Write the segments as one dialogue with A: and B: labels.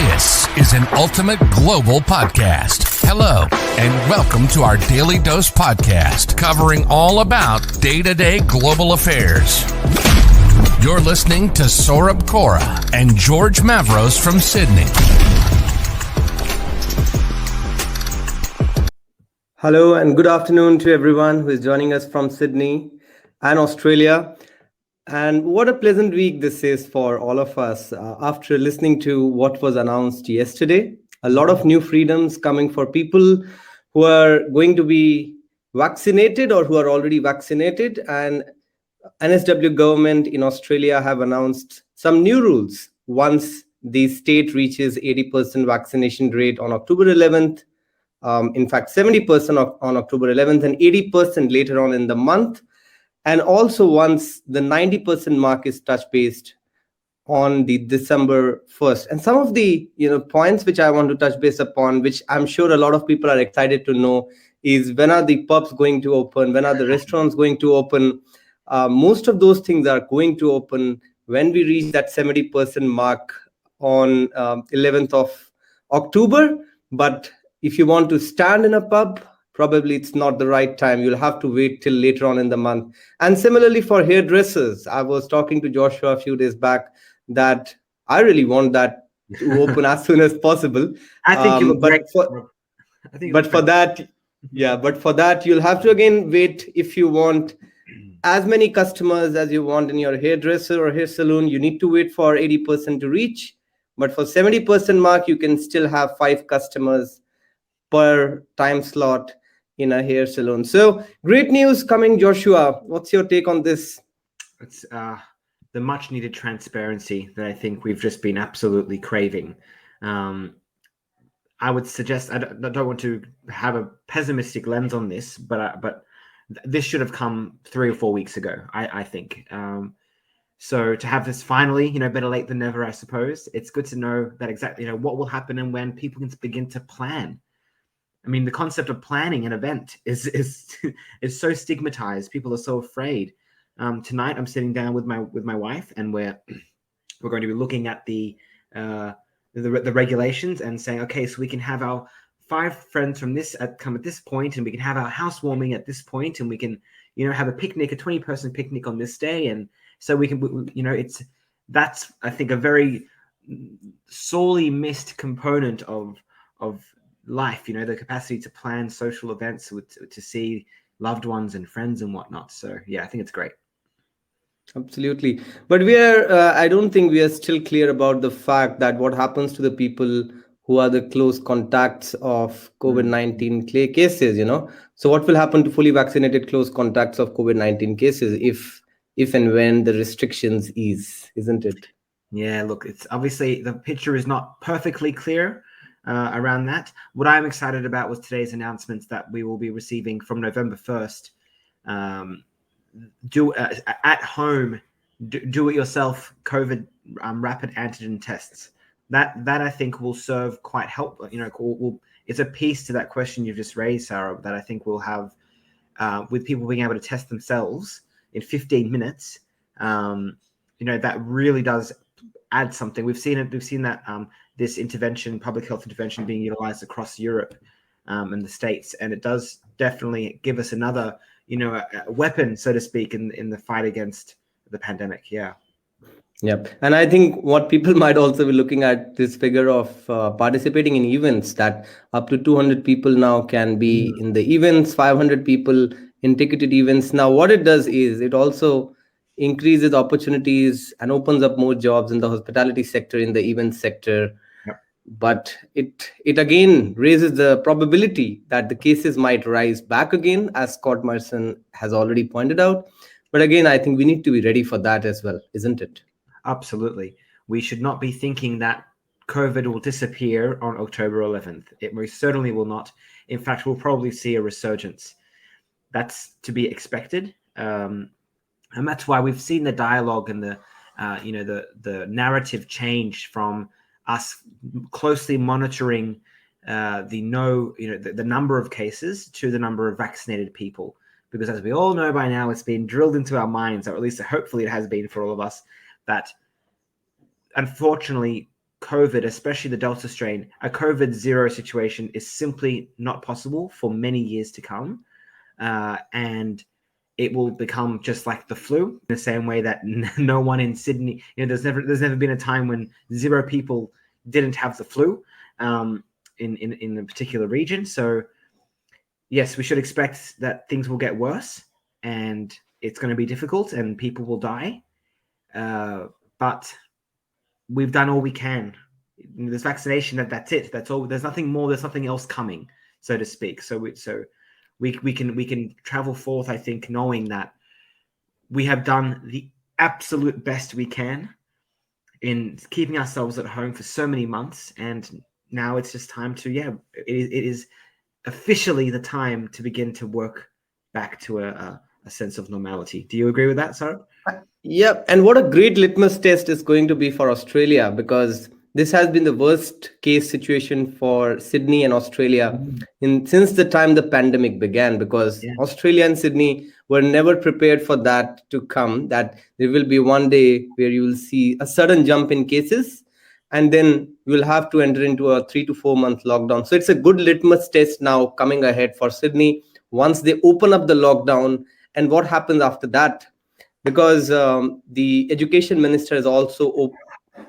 A: This is an ultimate global podcast. Hello, and welcome to our Daily Dose podcast, covering all about day-to-day global affairs. You're listening to Saurabh Kora and George Mavros from Sydney.
B: Hello and good afternoon to everyone who is joining us from Sydney and Australia. And what a pleasant week this is for all of us after listening to what was announced yesterday. A lot of new freedoms coming for people who are going to be vaccinated or who are already vaccinated. And NSW government in Australia have announced some new rules once the state reaches 80% vaccination rate on October 11th. In fact, 70% on October 11th and 80% later on in the month. And also once the 90% mark is touch-based on the December 1st. And some of the points which I want to touch base upon, which I'm sure a lot of people are excited to know, is when are the pubs going to open? When are the restaurants going to open? Most of those things are going to open when we reach that 70% mark on 11th of October. But if you want to stand in a pub, probably it's not the right time. You'll have to wait till later on in the month. And similarly for hairdressers, I was talking to Joshua a few days back that I really want that to open as soon as possible.
C: I think you look great.
B: But for that, you'll have to again wait. If you want as many customers as you want in your hairdresser or hair salon, you need to wait for 80% to reach. But for 70% mark, you can still have 5 customers per time slot in a hair salon. So great news coming, Joshua. What's your take on this?
C: It's the much needed transparency that I think we've just been absolutely craving. I would suggest, I don't want to have a pessimistic lens on this, but this should have come 3 or 4 weeks ago, I think. So to have this finally, better late than never, I suppose. It's good to know that exactly, what will happen and when people can begin to plan. I mean, the concept of planning an event is so stigmatized. People are so afraid. Tonight, I'm sitting down with my wife, and we're going to be looking at the regulations and saying, okay, so we can have our 5 friends from this come at this point, and we can have our housewarming at this point, and we can have a picnic, a 20-person picnic on this day, and so we can that's I think a very sorely missed component of life, the capacity to plan social events, to see loved ones and friends and whatnot. So yeah, I think it's great.
B: Absolutely. But I don't think we are still clear about the fact that what happens to the people who are the close contacts of COVID-19 cases, So what will happen to fully vaccinated close contacts of COVID-19 cases if and when the restrictions ease, isn't it?
C: Yeah, look, it's obviously the picture is not perfectly clear around that. What I'm excited about was today's announcements that we will be receiving from November 1st. At home, do it yourself COVID rapid antigen tests. That I think will serve quite help. It's a piece to that question you've just raised, Sarah, that I think we'll have with people being able to test themselves in 15 minutes. That really does add something. We've seen it. We've seen that this intervention, public health intervention, being utilized across Europe and the States, and it does definitely give us another, a weapon, so to speak, in the fight against the pandemic. Yeah.
B: Yep. And I think what people might also be looking at this figure of participating in events, that up to 200 people now can be in the events, 500 people in ticketed events. Now, what it does is it also increases opportunities and opens up more jobs in the hospitality sector, in the event sector.
C: Yep.
B: But it again raises the probability that the cases might rise back again, as Scott Merson has already pointed out. But again, I think we need to be ready for that as well, isn't it?
C: Absolutely. We should not be thinking that COVID will disappear on October 11th. It most certainly will not. In fact, we'll probably see a resurgence. That's to be expected. And that's why we've seen the dialogue and the narrative change from us closely monitoring the number of cases to the number of vaccinated people. Because as we all know by now, it's been drilled into our minds, or at least hopefully it has been for all of us, that unfortunately COVID, especially the Delta strain, a COVID zero situation is simply not possible for many years to come. And it will become just like the flu, in the same way that no one in Sydney, there's never been a time when 0 people didn't have the flu in a particular region. So yes, we should expect that things will get worse and it's going to be difficult and people will die. But we've done all we can. There's vaccination, that's it. That's all. There's nothing more. There's nothing else coming, so to speak. So we can travel forth, I think, knowing that we have done the absolute best we can in keeping ourselves at home for so many months, and now it's just time to it is officially the time to begin to work back to a sense of normality. Do you agree with that, Sarah?
B: Yep. And what a great litmus test is going to be for Australia, because this has been the worst case situation for Sydney and Australia since the time the pandemic began, because Australia and Sydney were never prepared for that to come, that there will be one day where you will see a sudden jump in cases, and then you will have to enter into a 3 to 4 month lockdown. So it's a good litmus test now coming ahead for Sydney once they open up the lockdown, and what happens after that. Because the education minister has also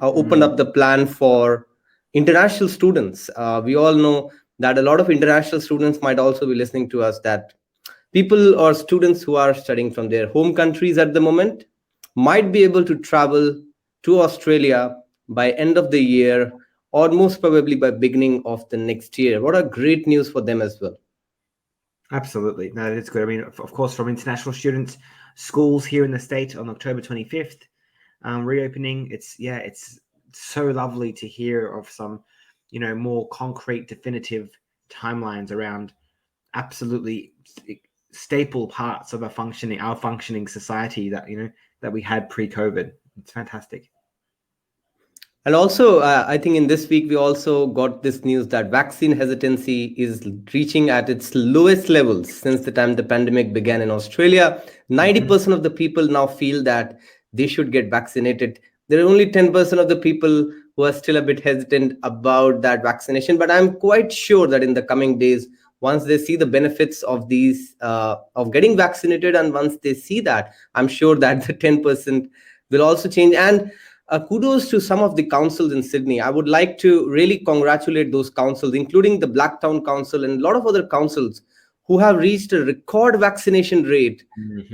B: opened up the plan for international students. We all know that a lot of international students might also be listening to us, that people or students who are studying from their home countries at the moment might be able to travel to Australia by end of the year, or most probably by beginning of the next year. What a great news for them as well.
C: Absolutely. No, it's good. I mean, of course, from international students, schools here in the state on October 25th, reopening. It's so lovely to hear of some, more concrete, definitive timelines around absolutely staple parts of our functioning society that we had pre-COVID. It's fantastic.
B: And also, I think in this week, we also got this news that vaccine hesitancy is reaching at its lowest levels since the time the pandemic began in Australia. 90% of the people now feel that they should get vaccinated. There are only 10% of the people who are still a bit hesitant about that vaccination. But I'm quite sure that in the coming days, once they see the benefits of these, of getting vaccinated, and once they see that, I'm sure that the 10% will also change. And kudos to some of the councils in Sydney. I would like to really congratulate those councils, including the Blacktown Council and a lot of other councils who have reached a record vaccination rate.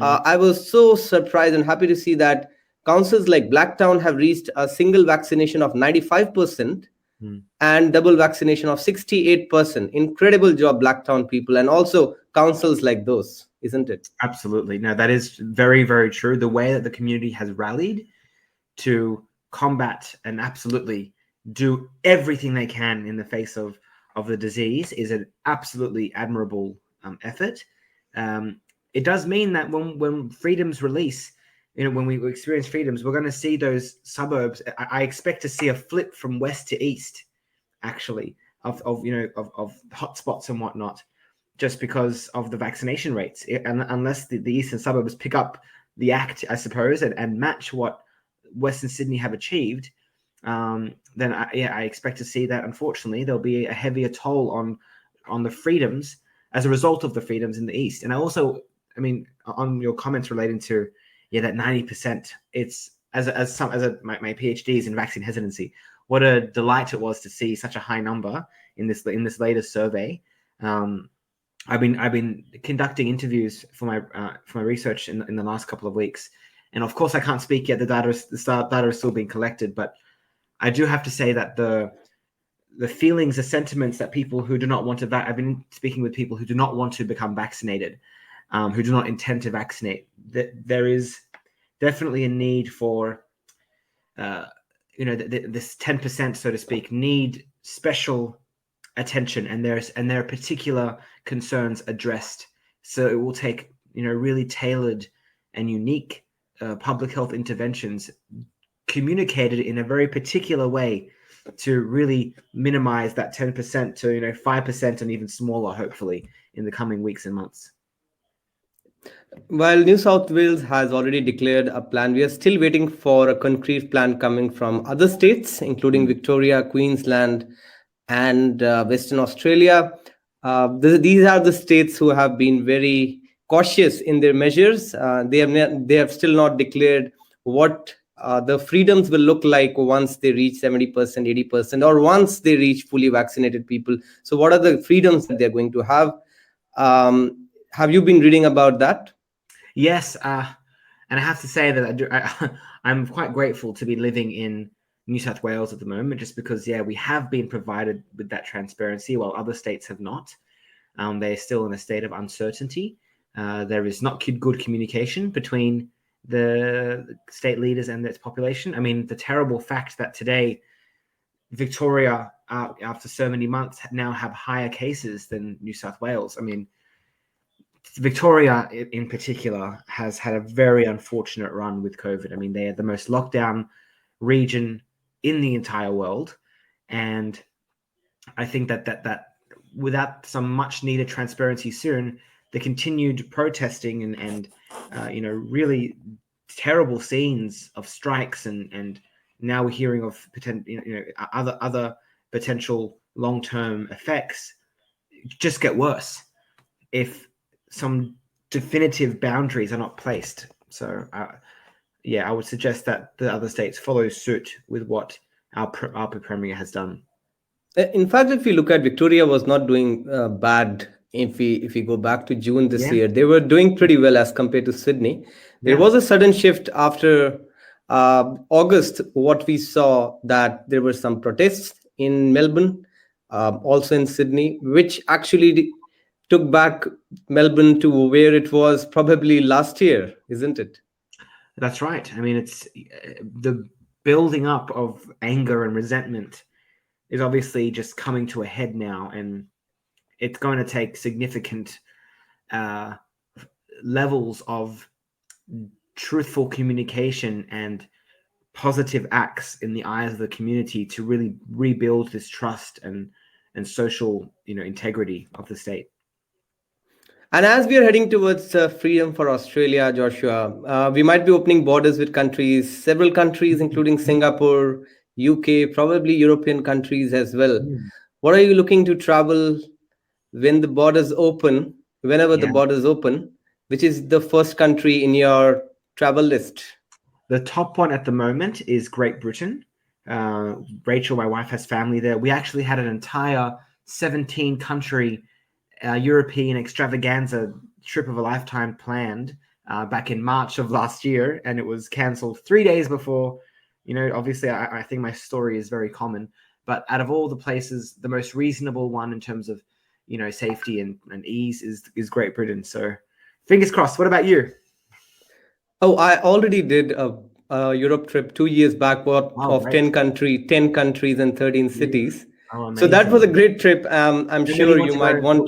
B: I was so surprised and happy to see that councils like Blacktown have reached a single vaccination of 95% and double vaccination of 68%. Incredible job, Blacktown people, and also councils like those, isn't it?
C: Absolutely. No, that is very, very true. The way that the community has rallied to combat and absolutely do everything they can in the face of the disease is an absolutely admirable effort. It does mean that when freedoms release, when we experience freedoms, we're going to see those suburbs. I expect to see a flip from west to east, actually, of hotspots and whatnot, just because of the vaccination rates. Unless the eastern suburbs pick up the act, I suppose, and match what Western Sydney have achieved, then I expect to see that, unfortunately, there'll be a heavier toll on the freedoms as a result of the freedoms in the east. And I mean, on your comments relating to that 90%, it's as my PhD is in vaccine hesitancy. What a delight it was to see such a high number in this latest survey. I've been conducting interviews for my research in the last couple of weeks. And of course, I can't speak yet. The data is still being collected, but I do have to say that the feelings, the sentiments that people who do not want to I've been speaking with people who do not want to become vaccinated, who do not intend to vaccinate. That there is definitely a need for, this 10%, so to speak, need special attention, and there are particular concerns addressed. So it will take really tailored and unique public health interventions communicated in a very particular way to really minimize that 10% to 5% and even smaller, hopefully, in the coming weeks and months.
B: While New South Wales has already declared a plan, we are still waiting for a concrete plan coming from other states, including Victoria, Queensland, and Western Australia. These are the states who have been very cautious in their measures. They have still not declared what the freedoms will look like once they reach 70%, 80%, or once they reach fully vaccinated people. So, what are the freedoms that they're going to have? Have you been reading about that?
C: Yes, and I have to say that I'm quite grateful to be living in New South Wales at the moment, just because, we have been provided with that transparency while other states have not. They're still in a state of uncertainty. There is not good communication between the state leaders and its population. I mean, the terrible fact that today Victoria, after so many months, now have higher cases than New South Wales. I mean, Victoria in particular has had a very unfortunate run with COVID. I mean, they are the most lockdown region in the entire world. And I think that without some much needed transparency soon, the continued protesting and really terrible scenes of strikes and now we're hearing of other potential long-term effects just get worse if some definitive boundaries are not placed. So, I would suggest that the other states follow suit with what our Premier has done.
B: In fact, if you look at Victoria, was not doing bad. If we go back to June this year, they were doing pretty well as compared to Sydney. There was a sudden shift after August. What we saw that there were some protests in Melbourne, also in Sydney, which actually took back Melbourne to where it was probably last year, isn't it?
C: That's right. I mean, it's the building up of anger and resentment is obviously just coming to a head now, and it's going to take significant levels of truthful communication and positive acts in the eyes of the community to really rebuild this trust and social integrity of the state.
B: And as we are heading towards freedom for Australia, Joshua, we might be opening borders with several countries, including Singapore, UK, probably European countries as well. What are you looking to travel when the borders open, whenever the borders open, which is the first country in your travel list?
C: The top one at the moment is Great Britain. Rachel, my wife, has family there. We actually had an entire 17-country European extravaganza trip of a lifetime planned back in March of last year, and it was cancelled 3 days before. Obviously, I think my story is very common, but out of all the places, the most reasonable one in terms of safety and ease is Great Britain. So fingers crossed. What about you?
B: Oh, I already did a Europe trip 2 years back of 10 countries and 13 cities. So that was a great trip. I'm sure you might want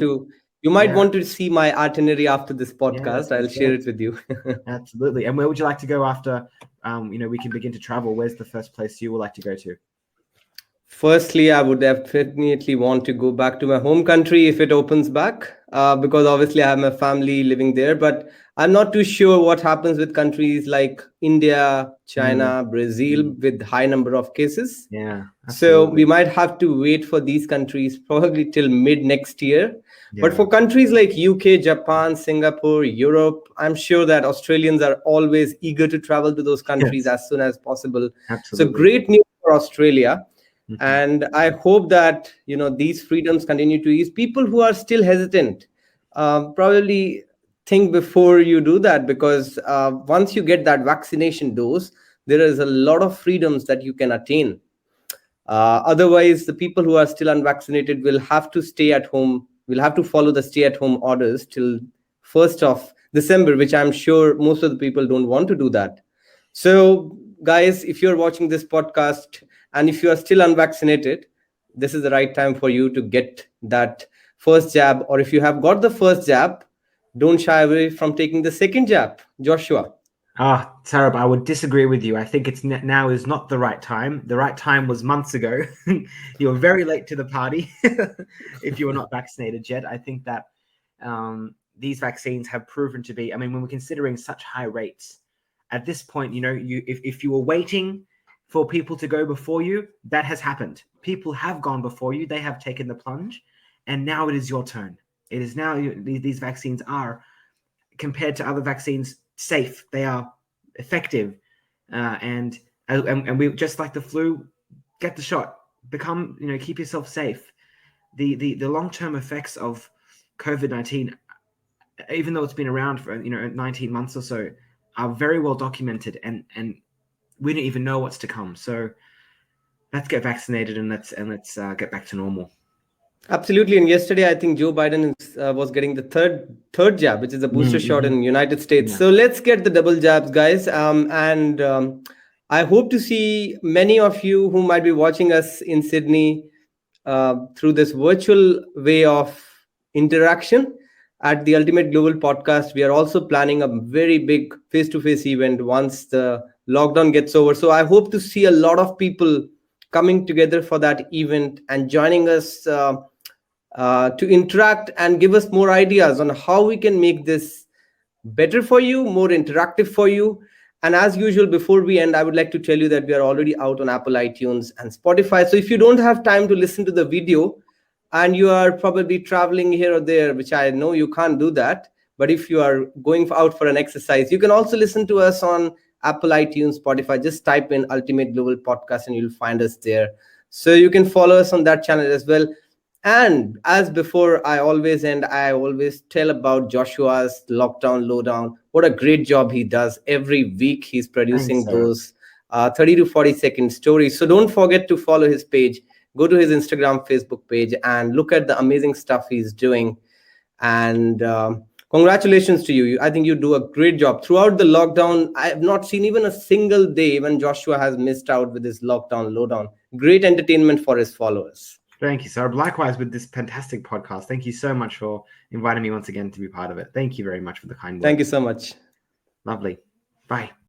B: to see my itinerary after this podcast. I'll share it with you.
C: Absolutely. And where would you like to go after we can begin to travel? Where's the first place you would like to go to?
B: Firstly, I would definitely want to go back to my home country if it opens back, because obviously I have my family living there. But I'm not too sure what happens with countries like India, China, Brazil with high number of cases.
C: Yeah. Absolutely.
B: So we might have to wait for these countries probably till mid next year. Yeah. But for countries like UK, Japan, Singapore, Europe, I'm sure that Australians are always eager to travel to those countries as soon as possible.
C: Absolutely.
B: So great news for Australia. And I hope that these freedoms continue to ease. People who are still hesitant, probably think before you do that, because once you get that vaccination dose, there is a lot of freedoms that you can attain. Otherwise, the people who are still unvaccinated will have to stay at home. Will have to follow the stay-at-home orders till 1st of December, which I'm sure most of the people don't want to do that. So, guys, if you're watching this podcast, and if you are still unvaccinated, this is the right time for you to get that first jab. Or if you have got the first jab, don't shy away from taking the second jab. Joshua.
C: Sarab, I would disagree with you. I think now is not the right time. The right time was months ago. You were very late to the party if you were not vaccinated yet. I think that these vaccines have proven to be, I mean, when we're considering such high rates, at this point, if you were waiting for people to go before you, that has happened. People have gone before you. They have taken the plunge. And now it is your turn. It is now, these vaccines are, compared to other vaccines, safe. They are effective. And we, just like the flu, get the shot. Keep yourself safe. The long-term effects of COVID-19, even though it's been around for 19 months or so, are very well documented, and we don't even know what's to come. So let's get vaccinated and let's get back to normal.
B: Absolutely. And yesterday, I think Joe Biden was getting the third jab, which is a booster shot in the United States. So let's get the double jabs, guys. I hope to see many of you who might be watching us in Sydney through this virtual way of interaction at the Ultimate Global Podcast. We are also planning a very big face-to-face event once the lockdown gets over. So I hope to see a lot of people coming together for that event and joining us to interact and give us more ideas on how we can make this better for you, more interactive for you. And as usual, before we end, I would like to tell you that we are already out on Apple iTunes and Spotify. So if you don't have time to listen to the video and you are probably traveling here or there, which I know you can't do that, but if you are going out for an exercise, you can also listen to us on Apple iTunes, Spotify. Just type in Ultimate Global Podcast and you'll find us there. So you can follow us on that channel as well. And as before, I always tell about Joshua's Lockdown Lowdown. What a great job he does. Every week he's producing those 30 to 40 second stories. So don't forget to follow his page. Go to his Instagram, Facebook page and look at the amazing stuff he's doing. And congratulations to you. I think you do a great job. Throughout the lockdown, I have not seen even a single day when Joshua has missed out with his Lockdown Lowdown. Great entertainment for his followers.
C: Thank you, sir. Likewise with this fantastic podcast. Thank you so much for inviting me once again to be part of it. Thank you very much for the kind words.
B: Thank you so much.
C: Lovely. Bye.